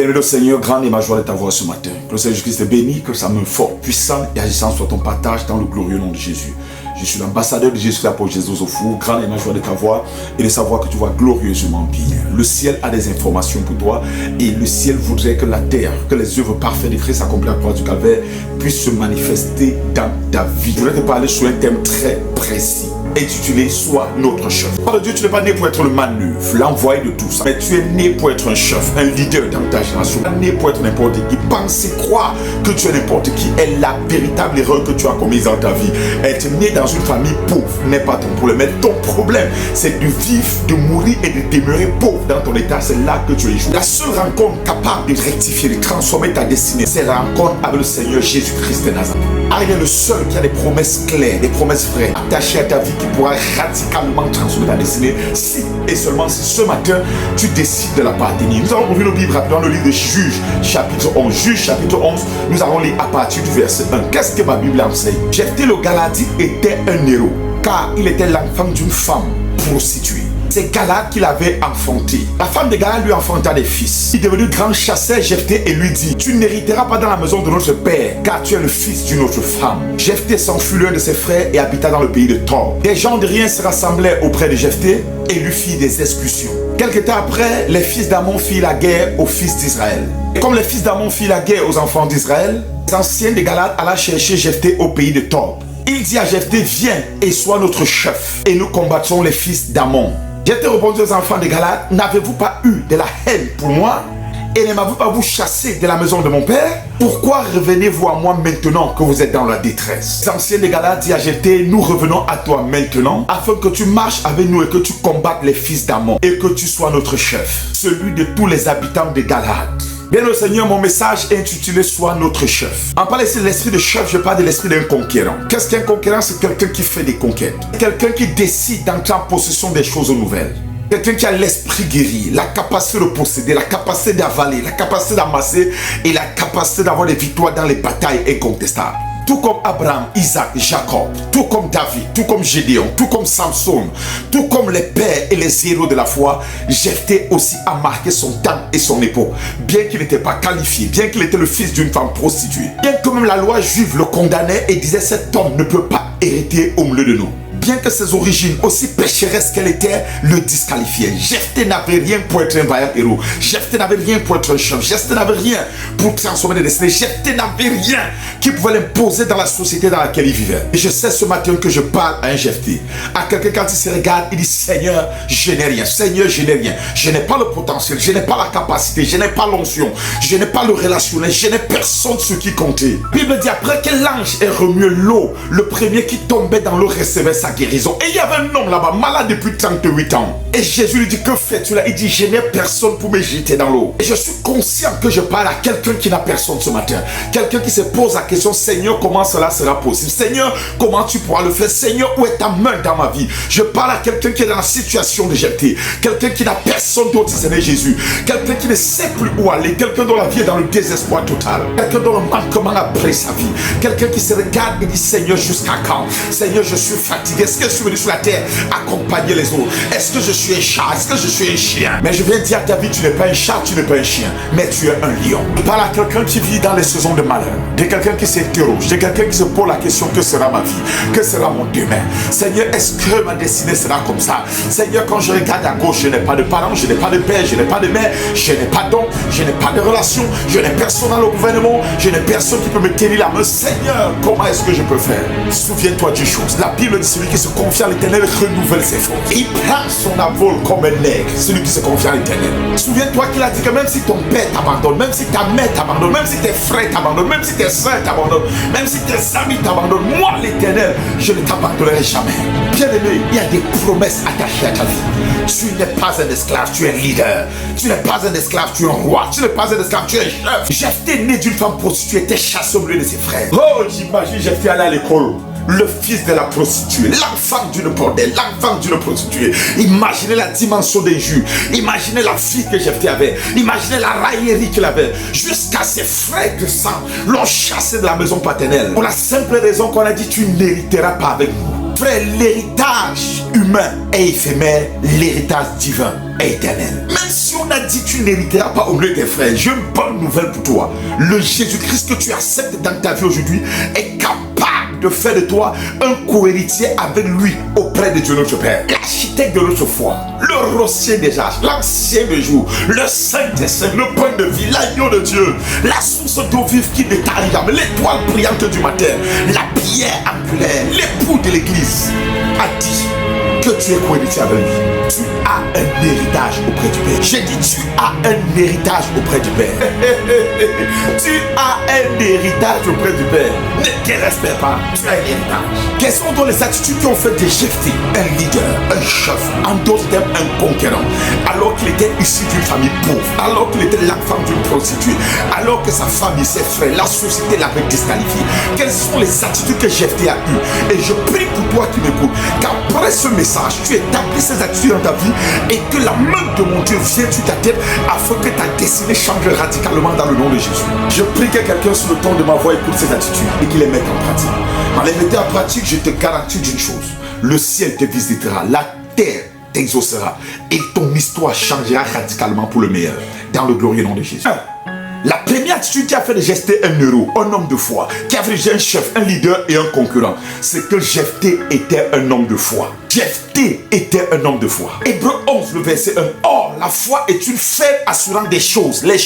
Bien-aimé le Seigneur, grande est ma joie de t'avoir ce matin. Que le Seigneur Jésus-Christ te bénisse, que sa main forte, puissante et agissante soit ton partage dans le glorieux nom de Jésus. Je suis l'ambassadeur de Jésus pour Jésus au four. Grande est ma joie de t'avoir et de savoir que tu vois glorieusement bien. Le ciel a des informations pour toi et le ciel voudrait que la terre, que les œuvres parfaites de Christ accomplies à la croix du Calvaire puissent se manifester dans ta vie. Je voudrais te parler sur un thème très précis. Intitulé Sois notre chef. Par Dieu, tu n'es pas né pour être le manœuvre, l'envoyé de tout ça. Mais tu es né pour être un chef, un leader dans ta génération. Tu es né pour être n'importe qui. Penser, croire que tu es n'importe qui est la véritable erreur que tu as commise dans ta vie. Être né dans une famille pauvre n'est pas ton problème. Mais ton problème, c'est de vivre, de mourir et de demeurer pauvre dans ton état. C'est là que tu échoues. La seule rencontre capable de rectifier, de transformer ta destinée, c'est la rencontre avec le Seigneur Jésus-Christ de Nazareth. Il est le seul qui a des promesses claires, des promesses vraies, attachées à ta vie, qui pourra radicalement transformer ta destinée si et seulement si ce matin tu décides de l'appartenir. Nous allons ouvrir nos Bibles rapidement, le livre de Juges, chapitre 11. Juges, chapitre 11, nous allons lire à partir du verset 1. Qu'est-ce que ma Bible enseigne? Jephthé le Galadite était un héros, car il était l'enfant d'une femme prostituée. C'est Galad qui l'avait enfanté. La femme de Galad lui enfanta des fils. Il est devenu grand chasseur Jephthé et lui dit: tu n'hériteras pas dans la maison de notre père, car tu es le fils d'une autre femme. Jephthé s'enfuit l'un de ses frères et habita dans le pays de Tob. Des gens de rien se rassemblaient auprès de Jephthé et lui firent des excursions. Quelque temps après, les fils d'Ammon firent la guerre aux fils d'Israël. Et comme les fils d'Ammon firent la guerre aux enfants d'Israël, les anciens de Galad allèrent chercher Jephthé au pays de Tob. Il dit à Jephthé: viens et sois notre chef, et nous combattrons les fils d'Ammon. Jephthé répondit aux enfants de Galad: n'avez-vous pas eu de la haine pour moi? Et ne m'avez pas vous chassé de la maison de mon père? Pourquoi revenez-vous à moi maintenant que vous êtes dans la détresse? Les anciens de Galad disent à Jephthé: nous revenons à toi maintenant, afin que tu marches avec nous et que tu combattes les fils d'Ammon, et que tu sois notre chef, celui de tous les habitants de Galad. Bien le Seigneur, mon message est intitulé Sois notre chef. En parlant ici de l'esprit de chef, je parle de l'esprit d'un conquérant. Qu'est-ce qu'un conquérant? C'est quelqu'un qui fait des conquêtes. Quelqu'un qui décide d'entrer en possession des choses nouvelles. Quelqu'un qui a l'esprit guéri, la capacité de posséder, la capacité d'avaler, la capacité d'amasser et la capacité d'avoir des victoires dans les batailles incontestables. Tout comme Abraham, Isaac, Jacob, tout comme David, tout comme Gédéon, tout comme Samson, tout comme les pères et les héros de la foi, Jephthé aussi a marqué son temps et son époque. Bien qu'il n'était pas qualifié, bien qu'il était le fils d'une femme prostituée, bien que même la loi juive le condamnait et disait: cet homme ne peut pas hériter au milieu de nous. Bien que ses origines, aussi pécheresses qu'elle était, le disqualifiaient. Jephthé n'avait rien pour être un vaillant héros. Jephthé n'avait rien pour être un chef. Jephthé n'avait rien pour transformer des destinées. Jephthé n'avait rien qui pouvait l'imposer dans la société dans laquelle il vivait. Et je sais ce matin que je parle à un Jephthé. À quelqu'un, quand il se regarde, il dit: Seigneur, je n'ai rien. Seigneur, je n'ai rien. Je n'ai pas le potentiel. Je n'ai pas la capacité. Je n'ai pas l'onction. Je n'ai pas le relationnel. Je n'ai personne sur qui compter. La Bible dit: après que l'ange ait remué l'eau, le premier qui tombait dans l'eau recevait sa guérison. Et il y avait un homme là-bas, malade depuis 38 ans. Et Jésus lui dit: que fais-tu là? Il dit: je n'ai personne pour me jeter dans l'eau. Et je suis conscient que je parle à quelqu'un qui n'a personne ce matin. Quelqu'un qui se pose la question: Seigneur, comment cela sera possible? Seigneur, comment tu pourras le faire? Seigneur, où est ta main dans ma vie? Je parle à quelqu'un qui est dans la situation de Jephthé. Quelqu'un qui n'a personne d'autre, Seigneur Jésus. Quelqu'un qui ne sait plus où aller. Quelqu'un dont la vie est dans le désespoir total. Quelqu'un dont le manquement a pris sa vie. Quelqu'un qui se regarde et dit: Seigneur, jusqu'à quand? Seigneur, je suis fatigué. Est-ce que je suis venu sur la terre accompagner les autres? Est-ce que je suis un chat? Est-ce que je suis un chien? Mais je viens dire à ta vie: tu n'es pas un chat, tu n'es pas un chien, mais tu es un lion. Je parle à quelqu'un qui vit dans les saisons de malheur, de quelqu'un qui s'interroge, de quelqu'un qui se pose la question: que sera ma vie? Que sera mon demain? Seigneur, est-ce que ma destinée sera comme ça? Seigneur, quand je regarde à gauche, je n'ai pas de parents, je n'ai pas de père, je n'ai pas de mère, je n'ai pas d'homme, je n'ai pas de relation, je n'ai personne dans le gouvernement, je n'ai personne qui peut me tenir la main. Seigneur, comment est-ce que je peux faire? Souviens-toi d'une chose, la Bible dit: celui qui se confie à l'Éternel renouvelle ses forces. Il prend son envol comme un aigle, celui qui se confie à l'Éternel. Souviens-toi qu'il a dit que même si ton père t'abandonne, même si ta mère t'abandonne, même si tes frères t'abandonnent, même si tes soeurs t'abandonnent, même si tes amis t'abandonnent, moi l'Éternel, je ne t'abandonnerai jamais. Bien-aimé, il y a des promesses attachées à ta vie. Tu n'es pas un esclave, tu es un leader. Tu n'es pas un esclave, tu es un roi. Tu n'es pas un esclave, tu es un chef. Jephthé, né d'une femme prostituée, était chassé au milieu de ses frères. Oh, j'imagine Jephthé aller à l'école. Le fils de la prostituée, l'enfant d'une bordelle, l'enfant d'une prostituée. Imaginez la dimension d'injure. Imaginez la vie que Jephthé avait. Imaginez la raillerie qu'il avait. Jusqu'à ses frères de sang l'ont chassé de la maison paternelle. Pour la simple raison qu'on a dit: tu n'hériteras pas avec nous. Frère, l'héritage humain est éphémère, l'héritage divin est éternel. Même si on a dit que tu n'hériteras pas au milieu des frères, j'ai une bonne nouvelle pour toi. Le Jésus-Christ que tu acceptes dans ta vie aujourd'hui est capable de faire de toi un co-héritier avec lui auprès de Dieu notre Père. L'architecte de notre foi, le rossier des âges, l'ancien des jours, le saint des saints, le pain de vie, l'agneau de Dieu, la source d'eau vive qui ne tarit jamais, l'étoile brillante du matin, la pierre angulaire, l'époux de l'église a dit que tu es co-héritier avec lui. Tu as un héritage auprès du Père. J'ai dit tu as un héritage auprès du Père. Tu as un héritage auprès du Père. Ne te respecte pas, tu as un héritage. Quelles sont donc les attitudes qui ont fait de Jephthé un leader, un chef, en d'autres termes un conquérant, alors qu'il était issu d'une famille pauvre, alors qu'il était l'enfant d'une prostituée, alors que sa famille, ses frères, la société l'avait disqualifié. Quelles sont les attitudes que Jephthé a eues? Et je prie pour toi qui m'écoutes, qu'après ce message, tu établis ces attitudes dans ta vie et que la main de mon Dieu vienne sur ta tête afin que ta destinée change radicalement dans le nom de Jésus. Je prie que quelqu'un sur le ton de ma voix écoute ces attitudes et qu'il les mette en pratique. En les mettant en pratique, je te garantis d'une chose: le ciel te visitera, la terre t'exaucera et ton histoire changera radicalement pour le meilleur dans le glorieux nom de Jésus. La première attitude qui a fait de Jephthé un héros, un homme de foi, qui a fait de Jephthé un chef, un leader et un concurrent, c'est que Jephthé était un homme de foi. Jephthé était un homme de foi. Hébreux 11, le verset 1. Or, la foi est une ferme assurance des choses. Les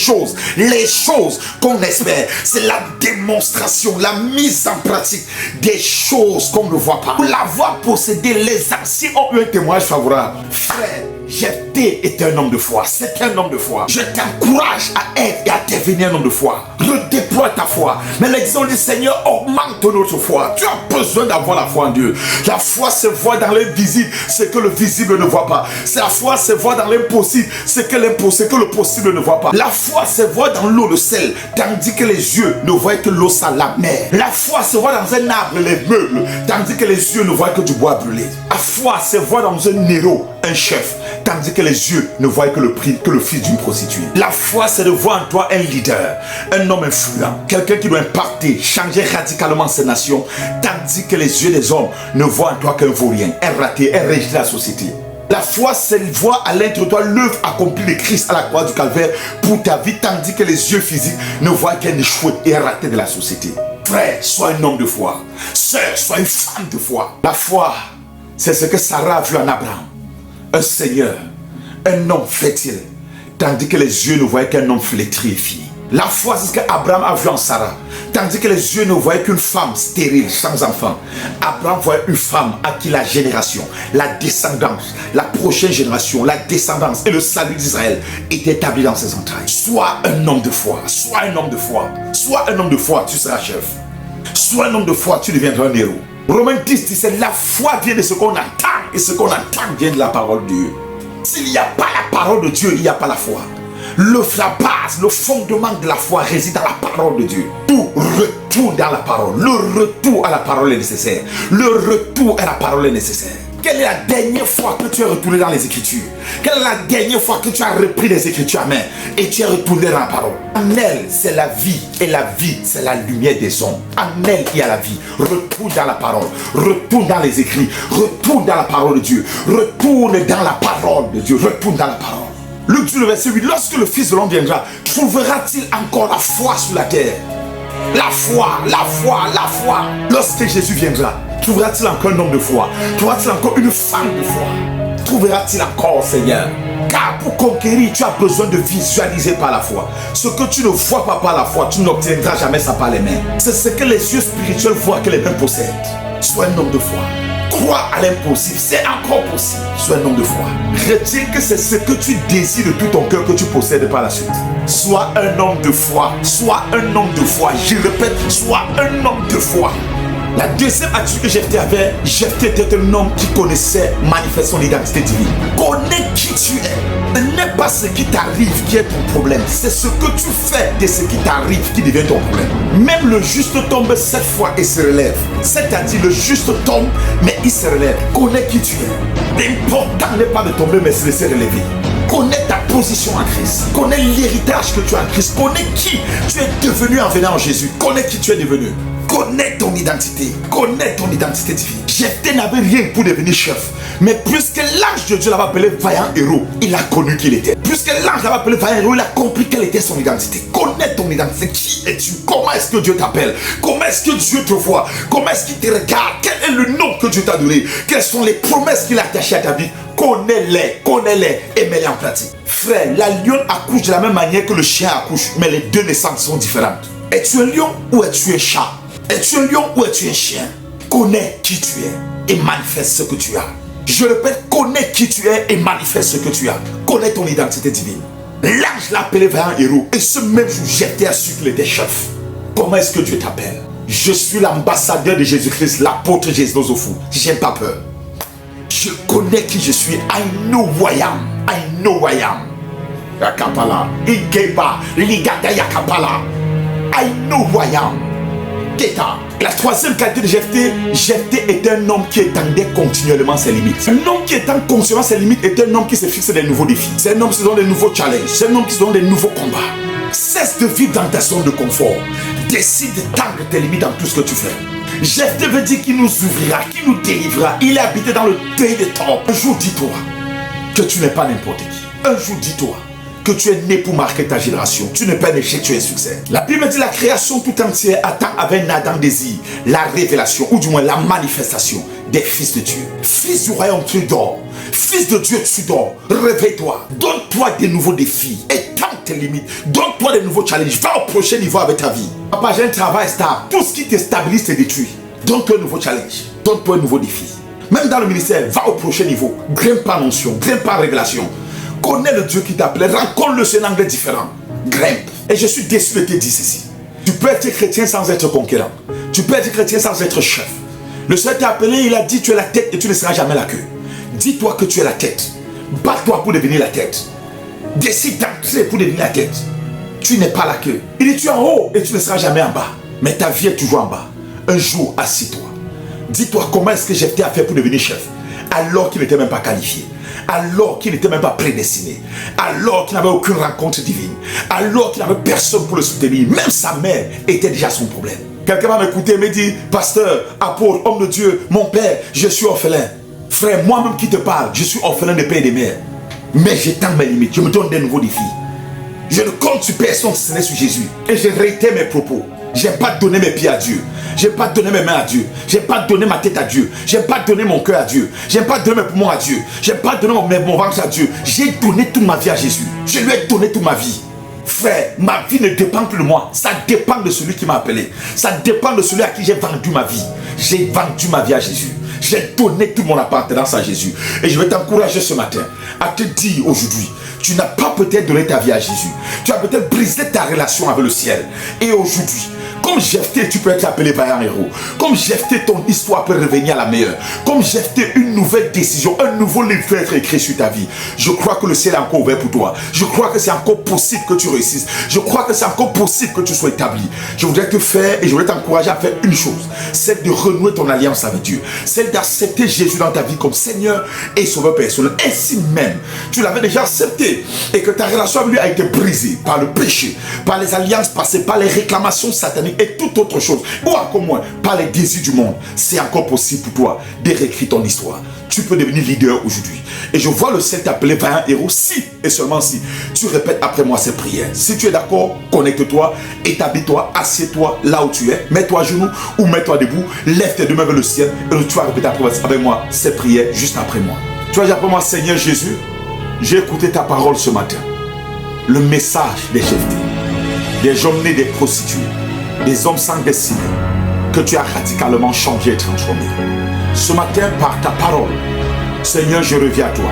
choses qu'on espère. C'est la démonstration, la mise en pratique des choses qu'on ne voit pas. Pour l'avoir possédé, les anciens ont eu un témoignage favorable. Frère, Jephthé était un homme de foi. C'est un homme de foi. Je t'encourage à être et à devenir un homme de foi. Redéploie ta foi. Mais l'exemple du Seigneur augmente notre foi. Tu as besoin d'avoir la foi en Dieu. La foi se voit dans l'invisible, ce que le visible ne voit pas. La foi se voit dans l'impossible, ce que le possible ne voit pas. La foi se voit dans l'eau, le sel, tandis que les yeux ne voient que l'eau salée, la mer. La foi se voit dans un arbre, les meubles, tandis que les yeux ne voient que du bois brûlé. La foi se voit dans un héros, un chef, tandis que les yeux ne voient que le fils d'une prostituée. La foi, c'est de voir en toi un leader, un homme influent, quelqu'un qui doit impacter, changer radicalement ces nations, tandis que les yeux des hommes ne voient en toi qu'un vaurien, un raté, un rejeté de la société. La foi, c'est voir à l'intérieur de toi l'œuvre accomplie de Christ à la croix du calvaire pour ta vie, tandis que les yeux physiques ne voient qu'un échoué et un raté de la société. Frère, sois un homme de foi. Sœur, sois une femme de foi. La foi, c'est ce que Sarah a vu en Abraham. Un seigneur, un homme fertile, tandis que les yeux ne voyaient qu'un homme flétri et fini. La foi, c'est ce qu'Abraham a vu en Sarah, tandis que les yeux ne voyaient qu'une femme stérile, sans enfant. Abraham voyait une femme à qui la génération, la descendance, la prochaine génération, la descendance et le salut d'Israël étaient établis dans ses entrailles. Sois un homme de foi, sois un homme de foi, sois un homme de foi, tu seras chef. Sois un homme de foi, tu deviendras un héros. Romains 10, 17, la foi vient de ce qu'on entend et ce qu'on entend vient de la parole de Dieu. S'il n'y a pas la parole de Dieu, il n'y a pas la foi. La base, le fondement de la foi réside dans la parole de Dieu. Tout retourne dans la parole. Le retour à la parole est nécessaire. Le retour à la parole est nécessaire. Quelle est la dernière fois que tu es retourné dans les Écritures? Quelle est la dernière fois que tu as repris les Écritures à main et tu es retourné dans la parole? En elle, c'est la vie et la vie, c'est la lumière des hommes. En elle, il y a la vie. Retourne dans la parole. Retourne dans les écrits. Retourne dans la parole de Dieu. Retourne dans la parole de Dieu. Retourne dans la parole. Luc 10, le verset 8. Lorsque le Fils de l'homme viendra, trouvera-t-il encore la foi sur la terre? La foi, la foi, la foi. Lorsque Jésus viendra, trouvera-t-il encore un homme de foi? Trouvera-t-il encore une femme de foi? Trouvera-t-il encore, Seigneur? Car pour conquérir, tu as besoin de visualiser par la foi. Ce que tu ne vois pas par la foi, tu n'obtiendras jamais ça par les mains. C'est ce que les yeux spirituels voient que les mains possèdent. Sois un homme de foi. Crois à l'impossible, c'est encore possible. Sois un homme de foi. Retiens que c'est ce que tu désires de tout ton cœur que tu possèdes par la suite. Sois un homme de foi. Sois un homme de foi. Je répète, sois un homme de foi. La deuxième attitude que Jephthé avait, Jephthé était un homme qui connaissait manifester son identité divine. Connais qui tu es. Ce n'est pas ce qui t'arrive qui est ton problème. C'est ce que tu fais de ce qui t'arrive qui devient ton problème. Même le juste tombe 7 fois et se relève. C'est-à-dire le juste tombe, mais il se relève. Connais qui tu es. L'important n'est pas de tomber, mais se laisser relever. Connais ta position en Christ. Connais l'héritage que tu as en Christ. Connais qui tu es devenu en venant en Jésus. Connais qui tu es devenu. Connais ton identité. Connais ton identité divine. Jephthé n'avait rien pour devenir chef. Mais puisque l'ange de Dieu l'avait appelé vaillant héros, il a connu qui il était. Puisque l'ange l'avait appelé vaillant héros, il a compris quelle était son identité. Connais ton identité. Qui es-tu? Comment est-ce que Dieu t'appelle? Comment est-ce que Dieu te voit? Comment est-ce qu'il te regarde? Quel est le nom que Dieu t'a donné? Quelles sont les promesses qu'il a attachées à ta vie? Connais-les et mets-les en pratique. Frère, la lionne accouche de la même manière que le chien accouche, mais les deux naissances sont différentes. Es-tu un lion ou es-tu un chat? Es-tu un lion ou es-tu un chien? Connais qui tu es et manifeste ce que tu as. Je répète, connais qui tu es et manifeste ce que tu as. Connais ton identité divine. L'ange l'a appelé vers un héros et ce même jour, j'étais assuré qu'il était chef. Comment est-ce que Dieu t'appelle? Je suis l'ambassadeur de Jésus-Christ, l'apôtre Jésus Ozofou. J'ai pas peur. Je connais qui je suis. I know who I am. I know who I am. Yakapala. Ikeba. Ligada Yakapala. I know who I am. Keta. La troisième qualité de Jephthé, Jephthé est un homme qui étendait continuellement ses limites. Un homme qui étend continuellement ses limites est un homme qui se fixe des nouveaux défis. C'est un homme qui se donne des nouveaux challenges. C'est un homme qui se donne des nouveaux combats. Cesse de vivre dans ta zone de confort. Décide d'étendre tes limites dans tout ce que tu fais. Jephthé veut dire qu'il nous ouvrira, qu'il nous délivrera. Il est habité dans le deuil des temps. Un jour, dis-toi que tu n'es pas n'importe qui. Un jour, dis-toi que tu es né pour marquer ta génération. Tu n'es pas un échec, tu es un succès. La Bible dit la création tout entière attend avec un ardent désir la révélation, ou du moins la manifestation des fils de Dieu. Fils du royaume, tu dors. Fils de Dieu, tu dors. Réveille-toi. Donne-toi des nouveaux défis. Étends tes limites. Donne-toi des nouveaux challenges. Va au prochain niveau avec ta vie. Papa, j'ai un travail stable. Tout ce qui te stabilise te détruit. Donne-toi un nouveau challenge. Donne-toi un nouveau défi. Même dans le ministère, va au prochain niveau. Grimpe par onction. Grimpe par révélation. Connais le Dieu qui t'appelait. Rencontre-le sur un angle différent. Grimpe. Et je suis déçu de te dire ceci. Tu peux être chrétien sans être conquérant. Tu peux être chrétien sans être chef. Le Seigneur t'a appelé, il a dit tu es la tête et tu ne seras jamais la queue. Dis-toi que tu es la tête. Bats-toi pour devenir la tête. Décide d'entrer pour devenir la tête. Tu n'es pas la queue. Il dit tu es en haut et tu ne seras jamais en bas. Mais ta vie est toujours en bas. Un jour, assis-toi. Dis-toi comment est-ce que Jephthé a fait pour devenir chef. Alors qu'il n'était même pas qualifié. Alors qu'il n'était même pas prédestiné. Alors qu'il n'avait aucune rencontre divine. Alors qu'il n'avait personne pour le soutenir. Même sa mère était déjà son problème. Quelqu'un va m'écouter et me dit, pasteur, apôtre, homme de Dieu, mon père, je suis orphelin. Frère, moi-même qui te parle, je suis orphelin de père et de mère. Mais j'étends mes limites, je me donne des nouveaux défis. Je ne compte sur personne si ce n'est sur Jésus. Et je réitère mes propos. Je n'ai pas donné mes pieds à Dieu. Je n'ai pas donné mes mains à Dieu. Je n'ai pas donné ma tête à Dieu. Je n'ai pas donné mon cœur à Dieu. Je n'ai pas donné mes poumons à Dieu. Je n'ai pas donné mon ventre à Dieu. J'ai donné toute ma vie à Jésus. Je lui ai donné toute ma vie. Frère, ma vie ne dépend plus de moi. Ça dépend de celui qui m'a appelé. Ça dépend de celui à qui j'ai vendu ma vie. J'ai vendu ma vie à Jésus. J'ai donné toute mon appartenance à Jésus. Et je vais t'encourager ce matin à te dire aujourd'hui, tu n'as pas peut-être donné ta vie à Jésus. Tu as peut-être brisé ta relation avec le ciel. Et aujourd'hui, comme Jephthé, tu peux être appelé vaillant héros. Comme Jephthé, ton histoire peut revenir à la meilleure. Comme Jephthé, une nouvelle décision, un nouveau livre peut être écrit sur ta vie. Je crois que le ciel est encore ouvert pour toi. Je crois que c'est encore possible que tu réussisses. Je crois que c'est encore possible que tu sois établi. Je voudrais te faire et je voudrais t'encourager à faire une chose. C'est de renouer ton alliance avec Dieu. C'est d'accepter Jésus dans ta vie comme Seigneur et Sauveur personnel. Et si même tu l'avais déjà accepté et que ta relation avec lui a été brisée par le péché, par les alliances passées, par les réclamations sataniques et toute autre chose, ou encore moins par les désirs du monde, c'est encore possible pour toi de réécrire ton histoire. Tu peux devenir leader aujourd'hui. Et je vois le ciel t'appeler vaillant héros si et seulement si tu répètes après moi ces prières. Si tu es d'accord, connecte-toi, établis-toi, assieds-toi là où tu es, mets-toi à genoux ou mets-toi debout, lève tes deux mains vers le ciel et tu vas répéter avec moi ces prières juste après moi. Tu vas dire après moi, Seigneur Jésus, j'ai écouté ta parole ce matin. Le message des Jephthé, des hommes nés des prostituées, des hommes sans destinée, que tu as radicalement changé et transformé. Ce matin, par ta parole, Seigneur, je reviens à toi.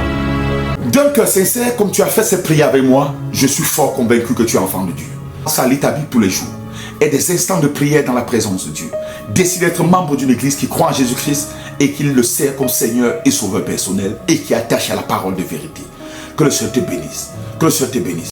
D'un cœur sincère, comme tu as fait cette prière avec moi, je suis fort convaincu que tu es enfant de Dieu. Ça lit ta Bible tous les jours. Et des instants de prière dans la présence de Dieu. Décide d'être membre d'une église qui croit en Jésus-Christ et qui le sert comme Seigneur et Sauveur personnel et qui est attaché à la parole de vérité. Que le Seigneur te bénisse. Que le Seigneur te bénisse.